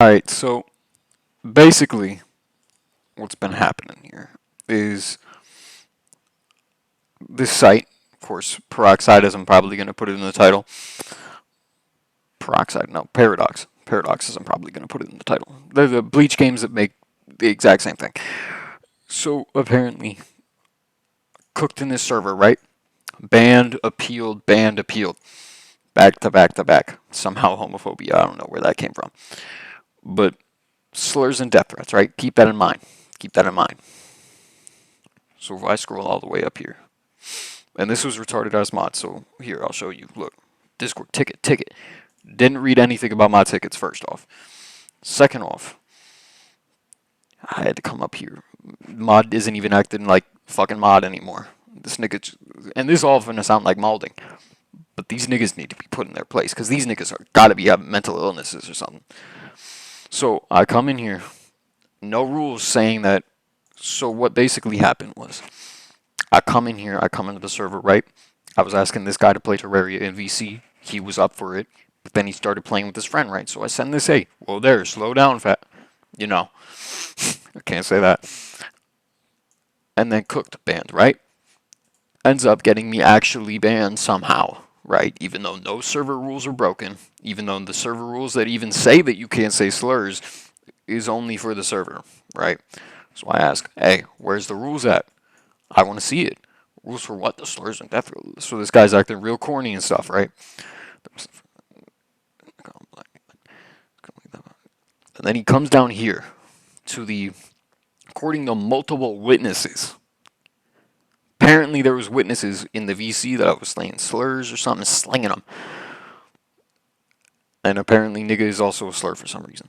Alright, so basically what's been happening here is this site, of course, Peroxide, as I'm probably going to put it in the title. Peroxide, no, Paradox. Paradox, as I'm probably going to put it in the title. They're the Bleach games that make the exact same thing. So apparently, cooked in this server, right? Banned, appealed, banned, appealed. Back to back to back. Somehow homophobia, I don't know where that came from. But slurs and death threats, right? Keep that in mind. Keep that in mind. So if I scroll all the way up here, and this was retarded as mod, so here, I'll show you. Look, Discord, ticket. Didn't read anything about my tickets, first off. Second off, I had to come up here. Mod isn't even acting like fucking mod anymore. This nigga, and this all gonna sound like molding, but these niggas need to be put in their place, because these niggas are gotta be having mental illnesses or something. So I come in here, no rules saying that. So what basically happened was, I come in here, I come into the server, right? I was asking this guy to play Terraria in VC. He was up for it. But then he started playing with his friend, right? So I send this, hey, whoa there, slow down, fat. You know. I can't say that. And then Cooked banned, right? Ends up getting me actually banned somehow, right? Even though no server rules are broken. Even though the server rules that even say that you can't say slurs is only for the server, right? So I ask, hey, where's the rules at? I want to see it. Rules for what? The slurs and death. So this guy's acting real corny and stuff, right? And then he comes down here to the, according to multiple witnesses. Apparently there was witnesses in the VC that I was slaying slurs or something, slinging them. And apparently nigga is also a slur for some reason.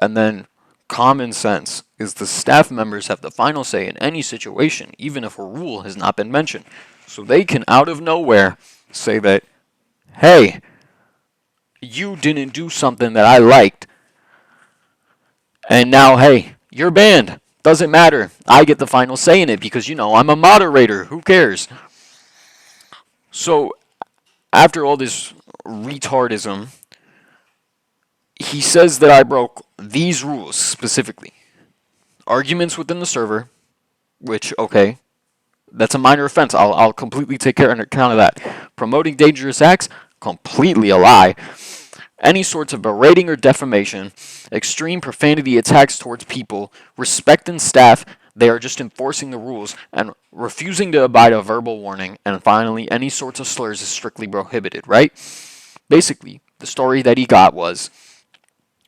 And then common sense is the staff members have the final say in any situation, even if a rule has not been mentioned. So they can, out of nowhere, say that, hey, you didn't do something that I liked, and now, hey, you're banned. Doesn't matter. I get the final say in it because, you know, I'm a moderator. Who cares? So, after all this retardism, he says that I broke these rules specifically. Arguments within the server, which, okay, that's a minor offense. I'll completely take care and account of that. Promoting dangerous acts, completely a lie. Any sorts of berating or defamation, extreme profanity attacks towards people, respecting staff, they are just enforcing the rules, and refusing to abide a verbal warning, and finally, any sorts of slurs is strictly prohibited, right? Basically, the story that he got was,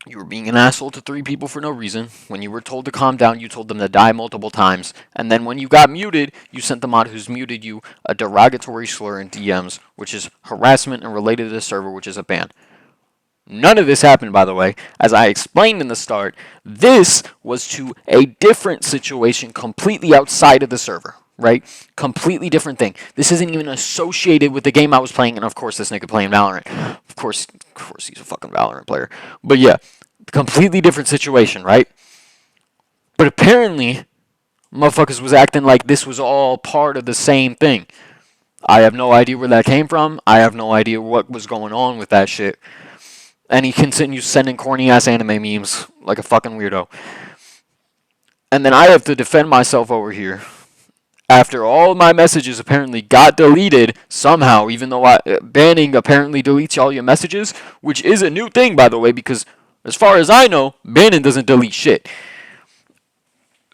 you were being an asshole to 3 people for no reason. When you were told to calm down, you told them to die multiple times. And then when you got muted, you sent the mod who's muted you a derogatory slur in DMs, which is harassment and related to the server, which is a ban. None of this happened, by the way. As I explained in the start, this was to a different situation completely outside of the server, right? Completely different thing. This isn't even associated with the game I was playing, and of course this nigga playing Valorant. Of course he's a fucking Valorant player. But yeah, completely different situation, right? But apparently, motherfuckers was acting like this was all part of the same thing. I have no idea where that came from. I have no idea what was going on with that shit. And he continues sending corny-ass anime memes like a fucking weirdo. And then I have to defend myself over here. After all my messages apparently got deleted somehow, even though banning apparently deletes all your messages, which is a new thing, by the way, because as far as I know, banning doesn't delete shit.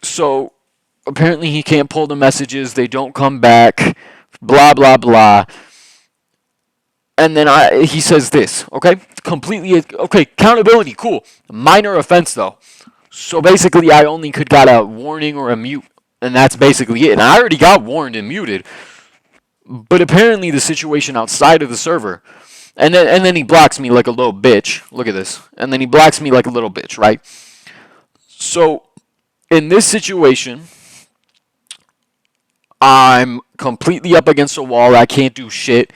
So, apparently he can't pull the messages, they don't come back, blah, blah, blah. And then he says this, okay? Completely, okay, accountability, cool. Minor offense, though. So basically, I only could got a warning or a mute, and that's basically it. And I already got warned and muted. But apparently, the situation outside of the server, and then he blocks me like a little bitch. Look at this. And then he blocks me like a little bitch, right? So, in this situation, I'm completely up against a wall. I can't do shit.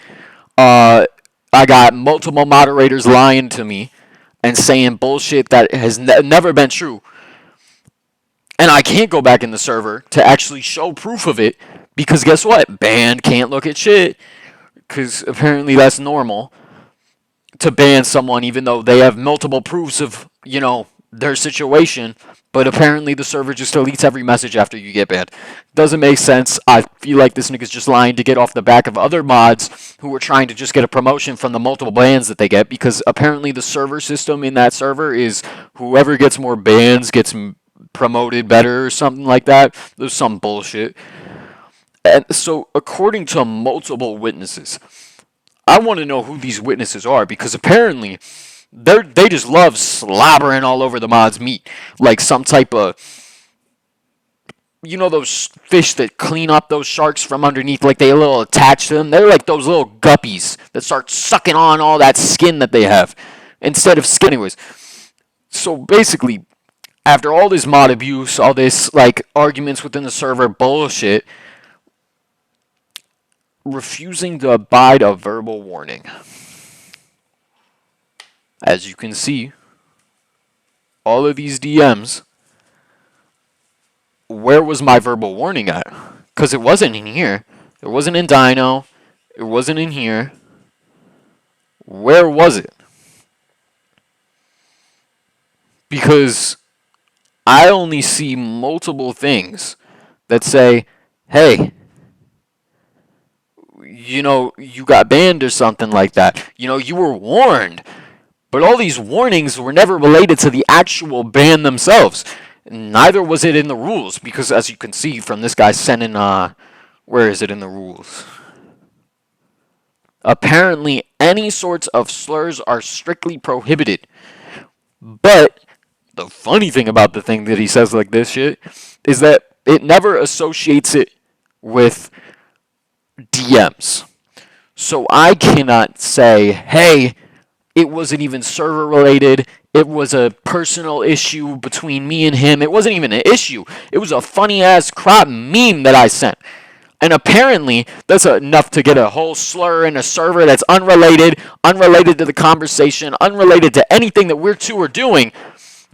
I got multiple moderators lying to me and saying bullshit that has never been true. And I can't go back in the server to actually show proof of it because guess what? Banned can't look at shit because apparently that's normal to ban someone even though they have multiple proofs of, you know, their situation, but apparently the server just deletes every message after you get banned. Doesn't make sense. I feel like this nigga's just lying to get off the back of other mods who are trying to just get a promotion from the multiple bans that they get, because apparently the server system in that server is whoever gets more bans gets promoted better or something like that. There's some bullshit. And so, according to multiple witnesses, I want to know who these witnesses are, because apparently they just love slobbering all over the mod's meat like some type of, you know, those fish that clean up those sharks from underneath, like they a little attached to them. They're like those little guppies that start sucking on all that skin that they have instead of skin. Anyways, so basically, after all this mod abuse, all this like arguments within the server bullshit, refusing to abide a verbal warning. As you can see, all of these DMs, where was my verbal warning at? Because it wasn't in here. It wasn't in Dino. It wasn't in here. Where was it? Because I only see multiple things that say, hey, you know, you got banned or something like that. You know, you were warned. But all these warnings were never related to the actual ban themselves. Neither was it in the rules, because as you can see from this guy sending, where is it in the rules? Apparently, any sorts of slurs are strictly prohibited. But the funny thing about the thing that he says like this shit is that it never associates it with DMs. So I cannot say, hey, it wasn't even server related. It was a personal issue between me and him. It wasn't even an issue. It was a funny ass crop meme that I sent. And apparently, that's enough to get a whole slur in a server that's unrelated to the conversation, unrelated to anything that we're two are doing,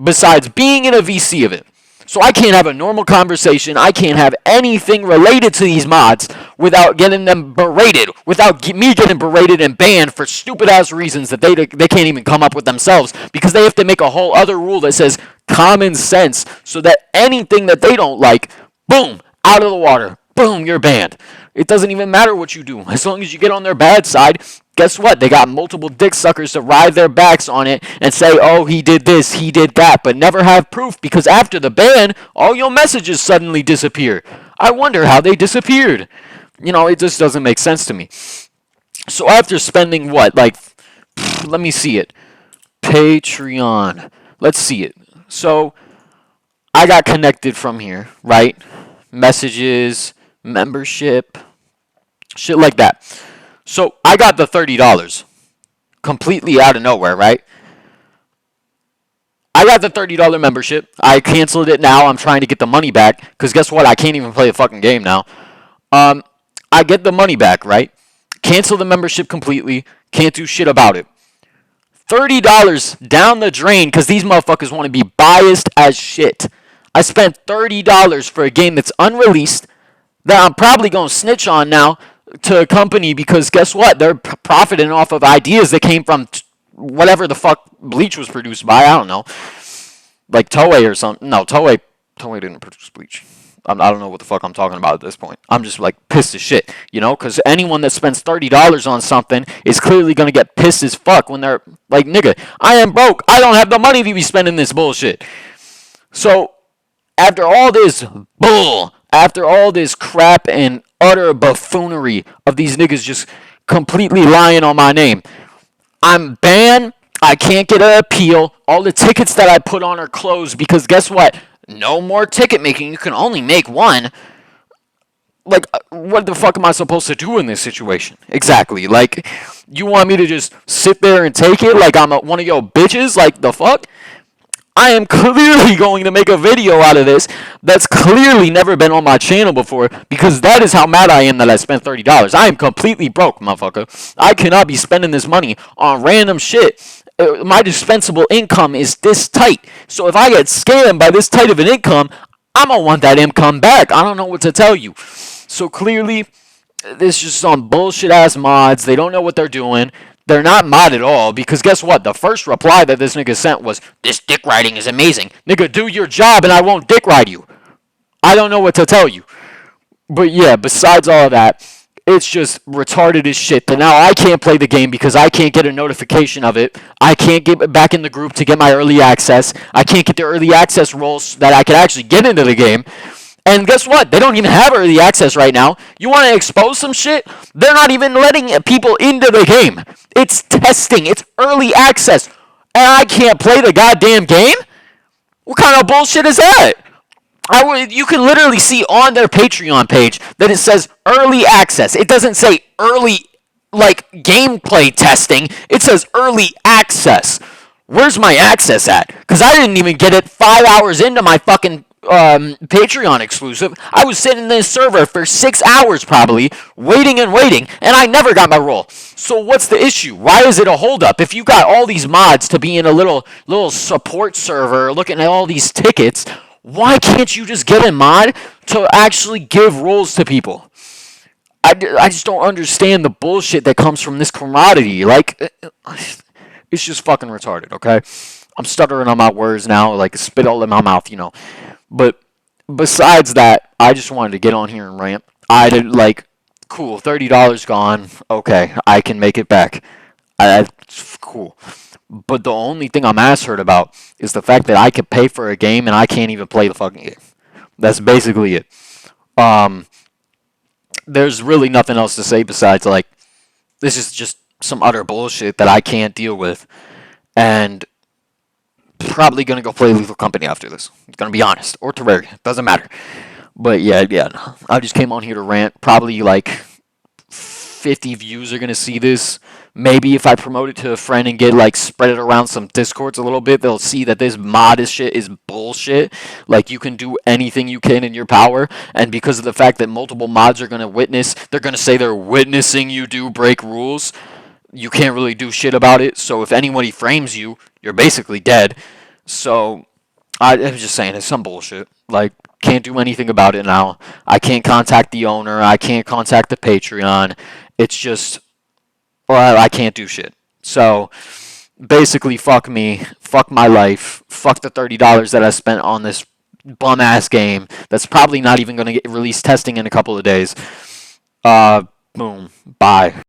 besides being in a VC of it. So I can't have a normal conversation. I can't have anything related to these mods without getting them berated, without me getting berated and banned for stupid-ass reasons that they can't even come up with themselves, because they have to make a whole other rule that says common sense, so that anything that they don't like, boom, out of the water. Boom, you're banned. It doesn't even matter what you do. As long as you get on their bad side, guess what? They got multiple dick suckers to ride their backs on it and say, oh, he did this, he did that, but never have proof, because after the ban, all your messages suddenly disappear. I wonder how they disappeared. You know, it just doesn't make sense to me. So after spending what? Like, let me see it. Patreon. Let's see it. So I got connected from here, right? Messages, membership, shit like that. So I got the $30 completely out of nowhere, right? I got the $30 membership. I canceled it now. I'm trying to get the money back, because guess what? I can't even play a fucking game now. I get the money back, right? Cancel the membership completely. Can't do shit about it. $30 down the drain because these motherfuckers want to be biased as shit. I spent $30 for a game that's unreleased, that I'm probably going to snitch on now to a company, because guess what? They're profiting off of ideas that came from whatever the fuck Bleach was produced by. I don't know. Like Toei or something. No, Toei didn't produce Bleach. I don't know what the fuck I'm talking about at this point. I'm just like pissed as shit, you know, because anyone that spends $30 on something is clearly going to get pissed as fuck when they're like, nigga, I am broke. I don't have the money to be spending this bullshit. So after all this bull, after all this crap and utter buffoonery of these niggas just completely lying on my name, I'm banned. I can't get an appeal. All the tickets that I put on are closed, because guess what? No more ticket making. You can only make one. Like, what the fuck am I supposed to do in this situation? Exactly. Like, you want me to just sit there and take it like I'm one of your bitches? Like, the fuck? I am clearly going to make a video out of this that's clearly never been on my channel before, because that is how mad I am that I spent $30. I am completely broke, motherfucker. I cannot be spending this money on random shit. My dispensable income is this tight. So if I get scammed by this tight of an income, I'm going to want that income back. I don't know what to tell you. So clearly, this is just some bullshit ass mods. They don't know what they're doing. They're not mod at all, because guess what? The first reply that this nigga sent was, "This dick riding is amazing. Nigga, do your job and I won't dick ride you." I don't know what to tell you. But yeah, besides all of that, it's just retarded as shit that now I can't play the game because I can't get a notification of it. I can't get back in the group to get my early access. I can't get the early access roles so that I can actually get into the game. And guess what? They don't even have early access right now. You want to expose some shit? They're not even letting people into the game. It's testing. It's early access. And I can't play the goddamn game? What kind of bullshit is that? You can literally see on their Patreon page that it says early access. It doesn't say early, like, gameplay testing. It says early access. Where's my access at? Because I didn't even get it 5 hours into my fucking Patreon exclusive. I was sitting in this server for 6 hours probably, waiting and waiting, and I never got my role. So what's the issue? Why is it a holdup? If you got all these mods to be in a little support server looking at all these tickets, why can't you just get a mod to actually give roles to people? I just don't understand the bullshit that comes from this commodity. Like, it's just fucking retarded, okay? I'm stuttering on my words now, like spit all in my mouth, you know. But besides that, I just wanted to get on here and rant. I did, like, cool, $30 gone. Okay, I can make it back. That's cool. But the only thing I'm ass hurt about is the fact that I could pay for a game and I can't even play the fucking game. That's basically it. There's really nothing else to say besides, like, this is just some utter bullshit that I can't deal with. And probably going to go play Lethal Company after this. I'm going to be honest. Or Terraria. Doesn't matter. But yeah. I just came on here to rant. Probably like 50 views are going to see this. Maybe if I promote it to a friend and get, like, spread it around some Discords a little bit, they'll see that this mod shit is bullshit. Like, you can do anything you can in your power, and because of the fact that multiple mods are going to witness, they're going to say they're witnessing you do break rules, you can't really do shit about it. So if anybody frames you, you're basically dead. So I'm just saying, it's some bullshit. Like, can't do anything about it now. I can't contact the owner. I can't contact the Patreon. It's just, well, I can't do shit. So basically, fuck me, fuck my life, fuck the $30 that I spent on this bum ass game that's probably not even going to get released testing in a couple of days. Boom, bye.